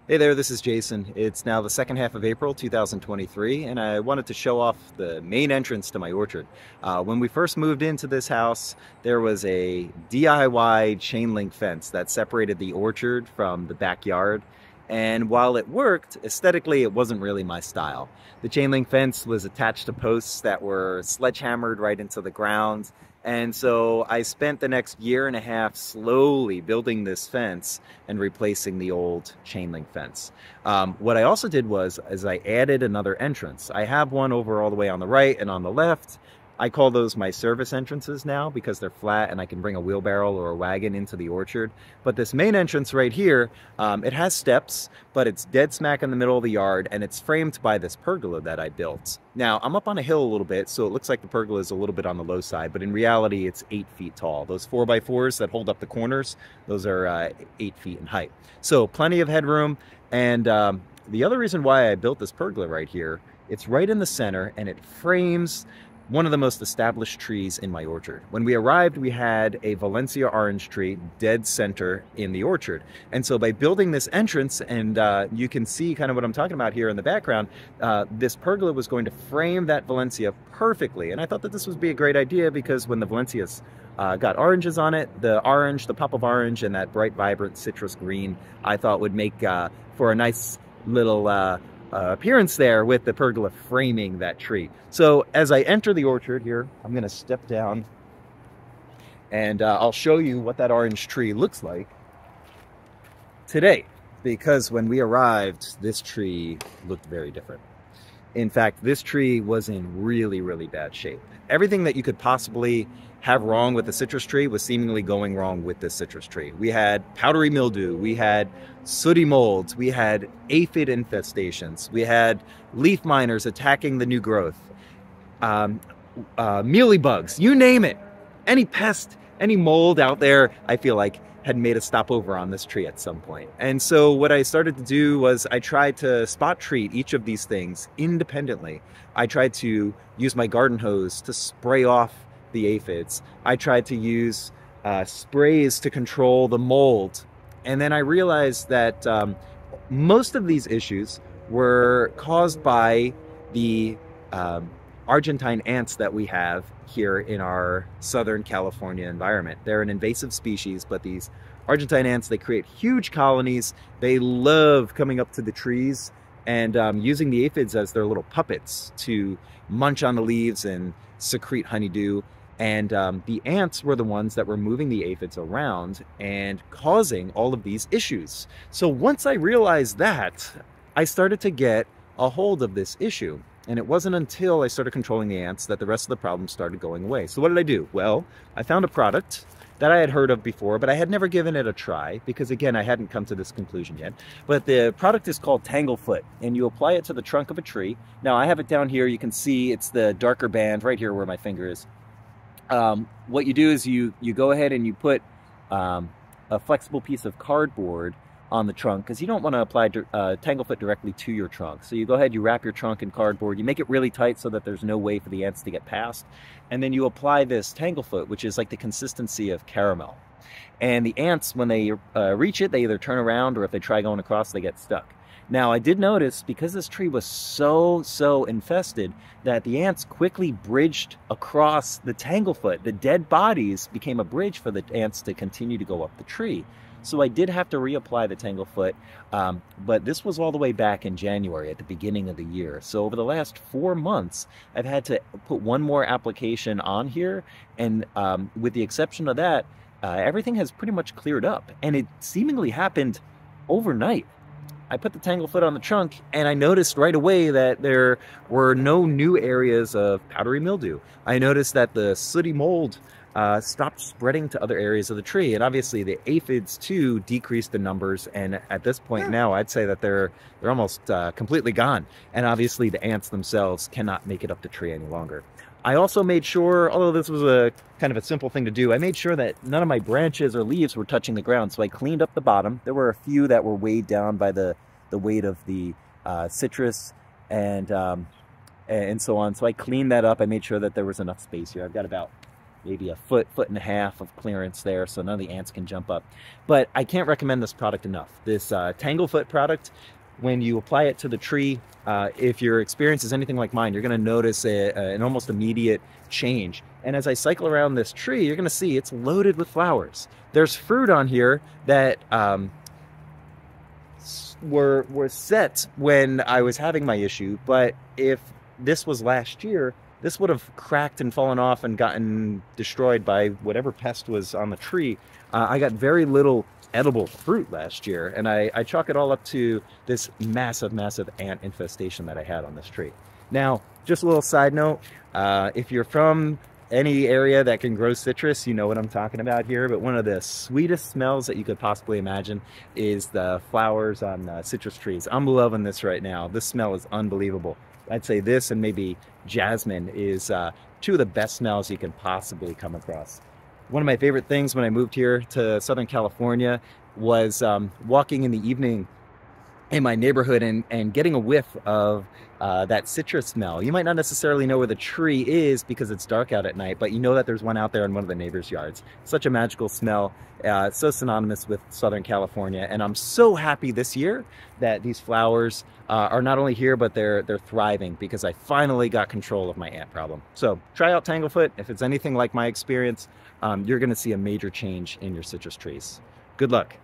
Hey there, this is Jason. It's now the second half of April 2023, and I wanted to show off the main entrance to my orchard. When we first moved into this house, there was a DIY chain link fence that separated the orchard from the backyard. And while it worked, aesthetically, it wasn't really my style. The chain link fence was attached to posts that were sledgehammered right into the ground. And so I spent the next year and a half slowly building this fence and replacing the old chain link fence. What I also did was I added another entrance. I have one over all the way on the right and on the left. I call those my service entrances now because they're flat and I can bring a wheelbarrow or a wagon into the orchard. But this main entrance right here, it has steps, but it's dead smack in the middle of the yard, and it's framed by this pergola that I built. Now, I'm up on a hill a little bit, so it looks like the pergola is a little bit on the low side, but in reality, it's 8 feet tall. Those 4x4s that hold up the corners, those are 8 feet in height. So plenty of headroom. And the other reason why I built this pergola right here, it's right in the center, and it frames one of the most established trees in my orchard. When we arrived, we had a Valencia Orange tree dead center in the orchard. And so by building this entrance, and you can see kind of what I'm talking about here in the background, this pergola was going to frame that Valencia perfectly. And I thought that this would be a great idea because when the Valencias got oranges on it, the orange, the pop of orange, and that bright, vibrant citrus green, I thought would make for a nice little appearance there with the pergola framing that tree. So as I enter the orchard here, I'm going to step down and I'll show you what that orange tree looks like today, because when we arrived, this tree looked very different. In fact, this tree was in really, really bad shape. Everything that you could possibly have wrong with the citrus tree was seemingly going wrong with this citrus tree. We had powdery mildew, we had sooty molds, we had aphid infestations, we had leaf miners attacking the new growth, mealybugs, you name it. Any pest, any mold out there, I feel like had made a stopover on this tree at some point. And so what I started to do was I tried to spot treat each of these things independently. I tried to use my garden hose to spray off the aphids. I tried to use sprays to control the mold. And then I realized that most of these issues were caused by the Argentine ants that we have here in our Southern California environment. They're an invasive species, but these Argentine ants, they create huge colonies. They love coming up to the trees and using the aphids as their little puppets to munch on the leaves and secrete honeydew. And the ants were the ones that were moving the aphids around and causing all of these issues. So once I realized that, I started to get a hold of this issue. And it wasn't until I started controlling the ants that the rest of the problems started going away. So what did I do? Well, I found a product that I had heard of before, but I had never given it a try because, again, I hadn't come to this conclusion yet. But the product is called Tanglefoot, and you apply it to the trunk of a tree. Now, I have it down here. You can see it's the darker band right here where my finger is. What you do is you go ahead and you put a flexible piece of cardboard on the trunk, because you don't want to apply Tanglefoot directly to your trunk. So you go ahead, you wrap your trunk in cardboard, you make it really tight so that there's no way for the ants to get past, and then you apply this Tanglefoot, which is like the consistency of caramel. And the ants, when they reach it, they either turn around, or if they try going across, they get stuck. Now, I did notice, because this tree was so infested, that the ants quickly bridged across the Tanglefoot. The dead bodies became a bridge for the ants to continue to go up the tree. So I did have to reapply the Tanglefoot, but this was all the way back in January at the beginning of the year. So over the last 4 months, I've had to put one more application on here, and with the exception of that, everything has pretty much cleared up, and it seemingly happened overnight. I put the Tanglefoot on the trunk, and I noticed right away that there were no new areas of powdery mildew. I noticed that the sooty mold stopped spreading to other areas of the tree, and obviously the aphids too decreased in numbers, and at this point now I'd say that they're almost completely gone, and obviously the ants themselves cannot make it up the tree any longer. I also made sure, although this was a kind of a simple thing to do, I made sure that none of my branches or leaves were touching the ground, so I cleaned up the bottom. There were a few that were weighed down by the weight of the citrus and so on, so I cleaned that up. I made sure that there was enough space here. I've got about maybe a foot, foot and a half of clearance there, so none of the ants can jump up. But I can't recommend this product enough. This Tanglefoot product, when you apply it to the tree, if your experience is anything like mine, you're going to notice an almost immediate change. And as I cycle around this tree, you're going to see it's loaded with flowers. There's fruit on here that were set when I was having my issue, but if this was last year, this would have cracked and fallen off and gotten destroyed by whatever pest was on the tree. I got very little edible fruit last year, and I chalk it all up to this massive ant infestation that I had on this tree. Now, just a little side note, if you're from any area that can grow citrus, you know what I'm talking about here, but one of the sweetest smells that you could possibly imagine is the flowers on citrus trees. I'm loving this right now. This smell is unbelievable. I'd say this and maybe jasmine is two of the best smells you can possibly come across. One of my favorite things when I moved here to Southern California was walking in the evening in my neighborhood and getting a whiff of that citrus smell. You might not necessarily know where the tree is because it's dark out at night, but you know that there's one out there in one of the neighbors' yards. Such a magical smell. It's so synonymous with Southern California, and I'm so happy this year that these flowers are not only here, but they're thriving because I finally got control of my ant problem. So try out Tanglefoot. If it's anything like my experience, you're going to see a major change in your citrus trees. Good luck.